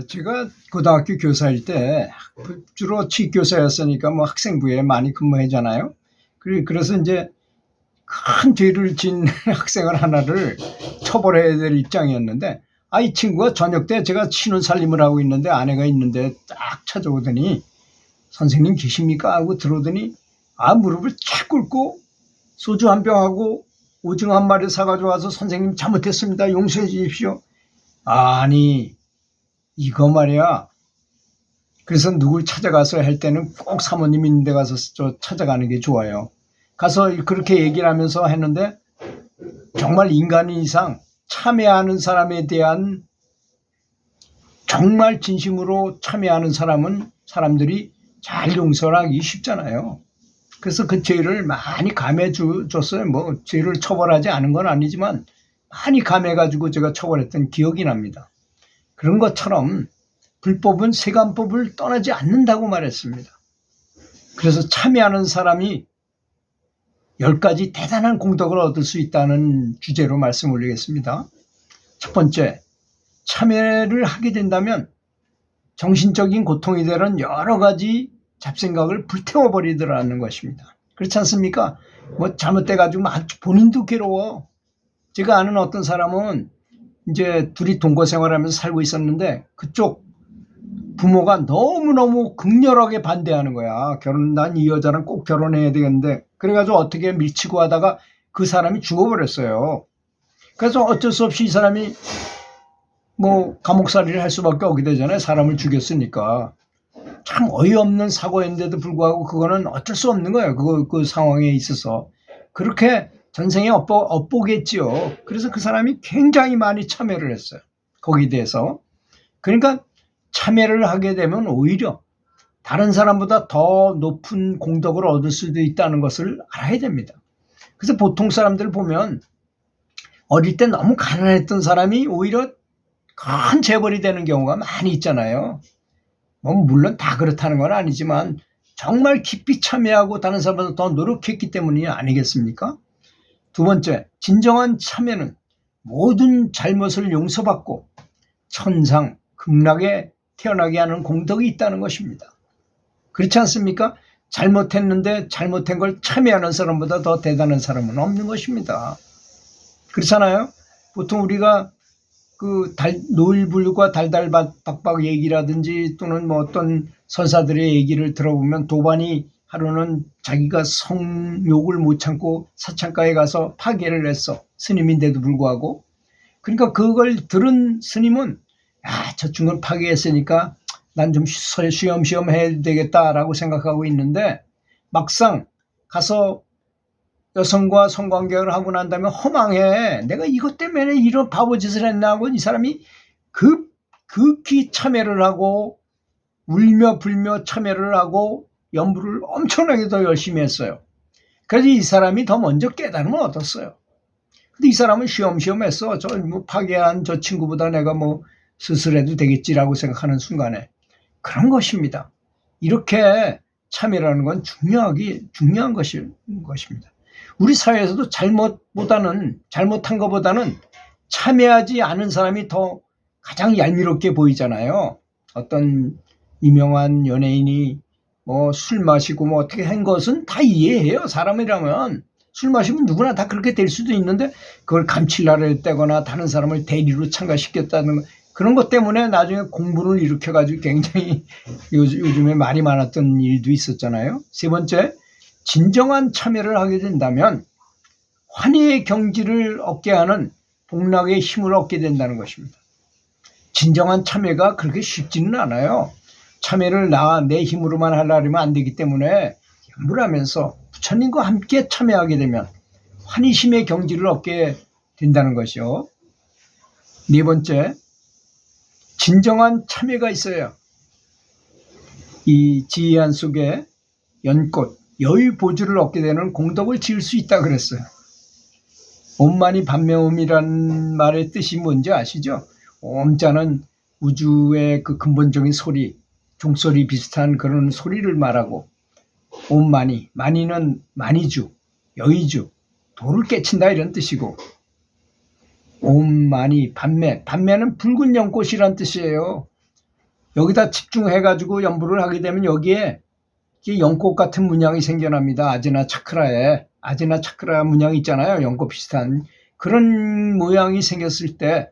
제가 고등학교 교사일 때 주로 취교사였으니까 뭐 학생부에 많이 근무하잖아요. 그래서 이제 큰 죄를 진 학생을 하나를 처벌해야 될 입장이었는데, 이 친구가 저녁 때 제가 신혼살림을 하고 있는데 아내가 있는데 딱 찾아오더니 선생님 계십니까? 하고 들어오더니 무릎을 착 꿇고 소주 한 병하고 오징어 한 마리 사가지고 와서 선생님 잘못했습니다. 용서해 주십시오. 아니 이거 말이야. 그래서 누굴 찾아가서 할 때는 꼭 사모님 있는 데 가서 찾아가는 게 좋아요. 가서 그렇게 얘기를 하면서 했는데 정말 인간인 이상 참여하는 사람에 대한 정말 진심으로 참여하는 사람들이 잘 용서를 하기 쉽잖아요. 그래서 그 죄를 많이 감해 줬어요. 뭐 죄를 처벌하지 않은 건 아니지만 많이 감해가지고 제가 처벌했던 기억이 납니다. 그런 것처럼 불법은 세간법을 떠나지 않는다고 말했습니다. 그래서 참여하는 사람이 10가지 대단한 공덕을 얻을 수 있다는 주제로 말씀 올리겠습니다. 첫 번째, 참여를 하게 된다면 정신적인 고통이 되는 여러 가지 잡생각을 불태워버리더라는 것입니다. 그렇지 않습니까? 뭐 잘못돼가지고 본인도 괴로워. 제가 아는 어떤 사람은 이제 둘이 동거 생활하면서 살고 있었는데 그쪽 부모가 너무너무 극렬하게 반대하는 거야. 난 이 여자랑 꼭 결혼해야 되겠는데, 그래가지고 어떻게 밀치고 하다가 그 사람이 죽어버렸어요. 그래서 어쩔 수 없이 이 사람이 뭐 감옥살이를 할 수밖에 없게 되잖아요. 사람을 죽였으니까. 참 어이없는 사고였는데도 불구하고 그거는 어쩔 수 없는 거예요. 그 상황에 있어서. 그렇게 전생에 엇보겠지요. 그래서 그 사람이 굉장히 많이 참여를 했어요. 거기에 대해서. 그러니까 참여를 하게 되면 오히려 다른 사람보다 더 높은 공덕을 얻을 수도 있다는 것을 알아야 됩니다. 그래서 보통 사람들 보면 어릴 때 너무 가난했던 사람이 오히려 큰 재벌이 되는 경우가 많이 있잖아요. 뭐 물론 다 그렇다는 건 아니지만 정말 깊이 참여하고 다른 사람보다 더 노력했기 때문이 아니겠습니까? 두 번째, 진정한 참여는 모든 잘못을 용서받고 천상, 극락에 태어나게 하는 공덕이 있다는 것입니다. 그렇지 않습니까? 잘못했는데 잘못한 걸 참여하는 사람보다 더 대단한 사람은 없는 것입니다. 그렇잖아요? 보통 우리가 노일불과 달달박박 얘기라든지 또는 뭐 어떤 선사들의 얘기를 들어보면 도반이 하루는 자기가 성욕을 못 참고 사창가에 가서 파괴를 했어. 스님인데도 불구하고. 그러니까 그걸 들은 스님은 저 친구는 파괴했으니까 난 좀 쉬엄쉬엄 해야 되겠다라고 생각하고 있는데 막상 가서 여성과 성관계를 하고 난 다음에 허망해. 내가 이것 때문에 이런 바보짓을 했나 하고 이 사람이 극히 참여를 하고 울며 불며 참여를 하고 연부를 엄청나게 더 열심히 했어요. 그래서 이 사람이 더 먼저 깨달음을 얻었어요. 근데 이 사람은 쉬엄쉬엄 했어. 뭐 파괴한 저 친구보다 내가 뭐 스스로해도 되겠지라고 생각하는 순간에 그런 것입니다. 이렇게 참여라는 건 중요한 것입니다. 우리 사회에서도 잘못한 것보다는 참여하지 않은 사람이 더 가장 얄미롭게 보이잖아요. 어떤 유명한 연예인이 뭐 술 마시고 뭐 어떻게 한 것은 다 이해해요. 사람이라면 술 마시면 누구나 다 그렇게 될 수도 있는데 그걸 감칠라를 했다거나 다른 사람을 대리로 참가시켰다는 그런 것 때문에 나중에 공분을 일으켜가지고 굉장히 요즘에 말이 많았던 일도 있었잖아요. 세 번째, 진정한 참여를 하게 된다면 환희의 경지를 얻게 하는 복락의 힘을 얻게 된다는 것입니다. 진정한 참여가 그렇게 쉽지는 않아요. 참여를 내 힘으로만 하려면 안 되기 때문에 연불하면서 부처님과 함께 참여하게 되면 환희심의 경지를 얻게 된다는 것이요. 네 번째, 진정한 참여가 있어야 이 지혜한 속에 연꽃, 여의보주를 얻게 되는 공덕을 지을 수 있다 그랬어요. 옴만이 반매옴이라는 말의 뜻이 뭔지 아시죠? 옴자는 우주의 그 근본적인 소리, 종소리 비슷한 그런 소리를 말하고 옴만이, 만이는 만이주, 여의주, 도를 깨친다 이런 뜻이고 옴만이 반매는 붉은 연꽃이란 뜻이에요. 여기다 집중해가지고 연부를 하게 되면 여기에 연꽃 같은 문양이 생겨납니다. 아지나 차크라에. 아지나 차크라 문양이 있잖아요. 연꽃 비슷한. 그런 모양이 생겼을 때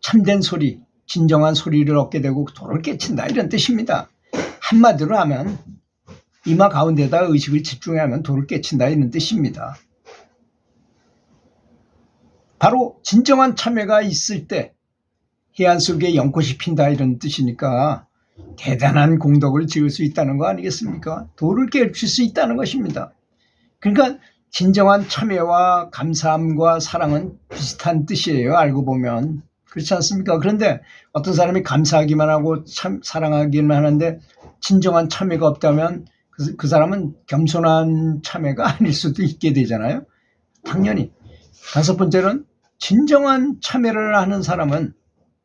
참된 소리, 진정한 소리를 얻게 되고 도를 깨친다 이런 뜻입니다. 한마디로 하면 이마 가운데다 의식을 집중하면 도를 깨친다 이런 뜻입니다. 바로 진정한 참회가 있을 때 해안 속에 연꽃이 핀다 이런 뜻이니까 대단한 공덕을 지을 수 있다는 거 아니겠습니까? 도를 깨우칠 수 있다는 것입니다. 그러니까 진정한 참회와 감사함과 사랑은 비슷한 뜻이에요. 알고 보면. 그렇지 않습니까? 그런데 어떤 사람이 감사하기만 하고 사랑하기만 하는데 진정한 참회가 없다면 그 사람은 겸손한 참회가 아닐 수도 있게 되잖아요. 당연히. 다섯 번째는 진정한 참회를 하는 사람은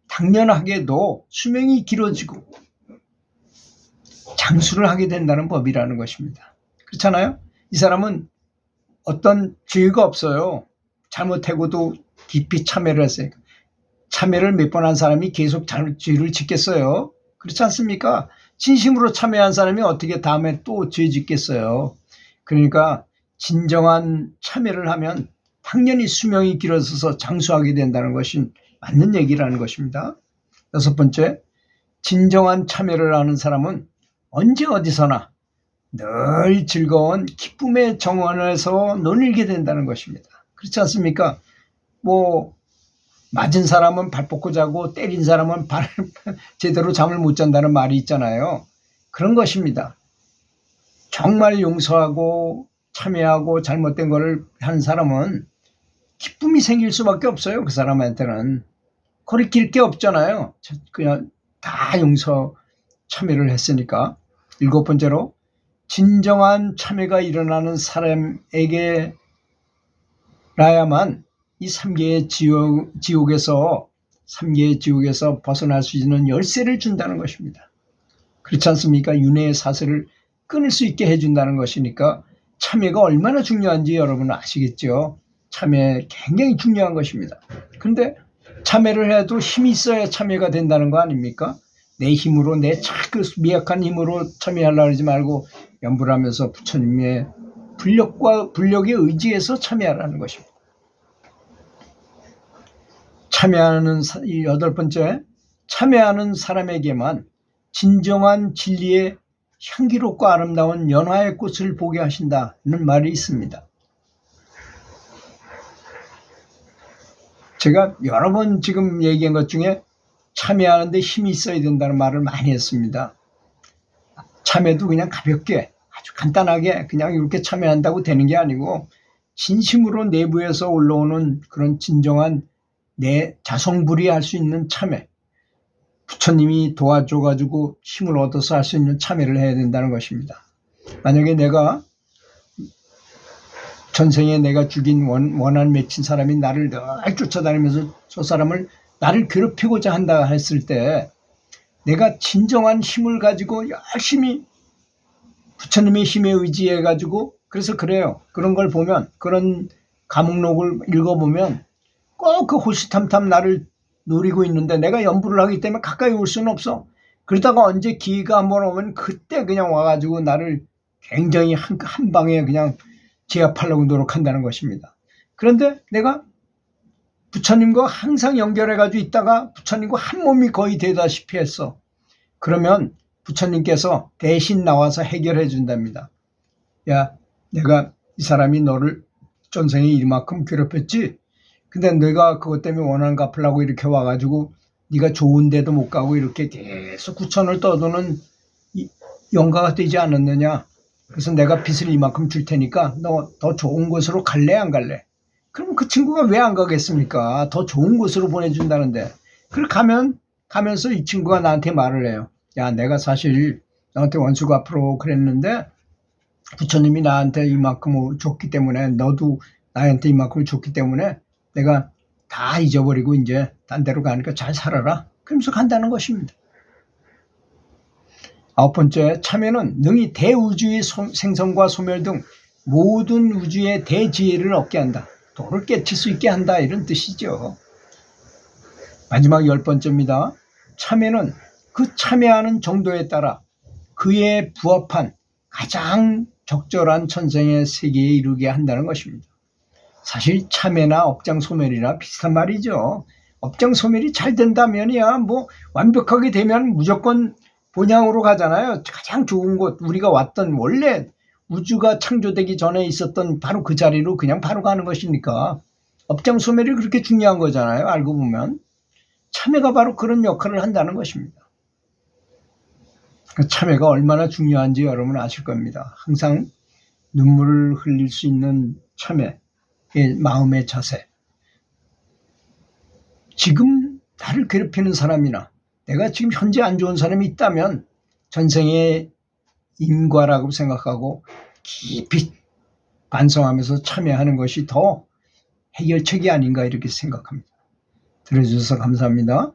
당연하게도 수명이 길어지고 장수를 하게 된다는 법이라는 것입니다. 그렇잖아요? 이 사람은 어떤 죄가 없어요. 잘못하고도 깊이 참회를 했어요. 참회를 몇 번 한 사람이 계속 죄를 짓겠어요? 그렇지 않습니까? 진심으로 참회한 사람이 어떻게 다음에 또 죄 짓겠어요? 그러니까 진정한 참회를 하면 당연히 수명이 길어져서 장수하게 된다는 것이 맞는 얘기라는 것입니다. 여섯 번째, 진정한 참회를 하는 사람은 언제 어디서나 늘 즐거운 기쁨의 정원에서 논일게 된다는 것입니다. 그렇지 않습니까? 맞은 사람은 발 뻗고 자고 때린 사람은 제대로 잠을 못 잔다는 말이 있잖아요. 그런 것입니다. 정말 용서하고 참회하고 잘못된 것을 하는 사람은 기쁨이 생길 수밖에 없어요. 그 사람한테는. 거리낄 게 없잖아요. 그냥 다 용서 참회를 했으니까. 일곱 번째로 진정한 참회가 일어나는 사람에게 라야만 이 3개의 지옥에서 벗어날 수 있는 열쇠를 준다는 것입니다. 그렇지 않습니까? 윤회의 사슬을 끊을 수 있게 해준다는 것이니까 참회가 얼마나 중요한지 여러분은 아시겠죠? 참회 굉장히 중요한 것입니다. 그런데 참회를 해도 힘이 있어야 참회가 된다는 거 아닙니까? 내 힘으로 내 그 미약한 힘으로 참회하려고 하지 말고 연부를 하면서 부처님의 불력에 의지해서 참회하라는 것입니다. 참회하는 여덟 번째, 참회하는 사람에게만 진정한 진리의 향기롭고 아름다운 연화의 꽃을 보게 하신다는 말이 있습니다. 제가 여러 번 지금 얘기한 것 중에 참회하는데 힘이 있어야 된다는 말을 많이 했습니다. 참회도 그냥 가볍게 아주 간단하게 그냥 이렇게 참회한다고 되는 게 아니고 진심으로 내부에서 올라오는 그런 진정한 내 자성불이 할 수 있는 참회, 부처님이 도와줘가지고 힘을 얻어서 할 수 있는 참회를 해야 된다는 것입니다. 만약에 내가 전생에 내가 죽인 원한 맺힌 사람이 나를 늘 쫓아다니면서 저 사람을 나를 괴롭히고자 한다 했을 때 내가 진정한 힘을 가지고 열심히 부처님의 힘에 의지해가지고 그래서 그래요. 그런 걸 보면 그런 감옥록을 읽어보면 꼭 그 호시탐탐 나를 노리고 있는데 내가 연부를 하기 때문에 가까이 올 수는 없어. 그러다가 언제 기회가 한번 오면 그때 그냥 와가지고 나를 굉장히 한 방에 그냥 제압하려고 노력한다는 것입니다. 그런데 내가 부처님과 항상 연결해가지고 있다가 부처님과 한 몸이 거의 되다시피 했어. 그러면 부처님께서 대신 나와서 해결해 준답니다. 야, 내가 이 사람이 너를 전생에 이만큼 괴롭혔지? 근데 내가 그것 때문에 원한 갚으려고 이렇게 와가지고 네가 좋은 데도 못 가고 이렇게 계속 구천을 떠도는 영가가 되지 않았느냐? 그래서 내가 빚을 이만큼 줄 테니까 너 더 좋은 곳으로 갈래 안 갈래? 그럼 그 친구가 왜 안 가겠습니까? 더 좋은 곳으로 보내준다는데. 그걸 가면서 이 친구가 나한테 말을 해요. 야, 내가 사실 너한테 원수 갚으러 그랬는데 부처님이 나한테 이만큼 줬기 때문에 너도 나한테 이만큼을 줬기 때문에 내가 다 잊어버리고 이제 딴 데로 가니까 잘 살아라. 그러면서 간다는 것입니다. 아홉 번째, 참회는 능히 대우주의 생성과 소멸 등 모든 우주의 대지혜를 얻게 한다. 도를 깨칠 수 있게 한다. 이런 뜻이죠. 마지막 열 번째입니다. 참회는 그 참회하는 정도에 따라 그에 부합한 가장 적절한 천생의 세계에 이르게 한다는 것입니다. 사실 참회나 업장소멸이나 비슷한 말이죠. 업장소멸이 잘 된다면이야 뭐 완벽하게 되면 무조건 본향으로 가잖아요. 가장 좋은 곳, 우리가 왔던 원래 우주가 창조되기 전에 있었던 바로 그 자리로 그냥 바로 가는 것이니까 업장소멸이 그렇게 중요한 거잖아요. 알고 보면 참회가 바로 그런 역할을 한다는 것입니다. 참회가 얼마나 중요한지 여러분 아실 겁니다. 항상 눈물을 흘릴 수 있는 참회, 마음의 자세. 지금 나를 괴롭히는 사람이나 내가 지금 현재 안 좋은 사람이 있다면 전생의 인과라고 생각하고 깊이 반성하면서 참여하는 것이 더 해결책이 아닌가 이렇게 생각합니다. 들어주셔서 감사합니다.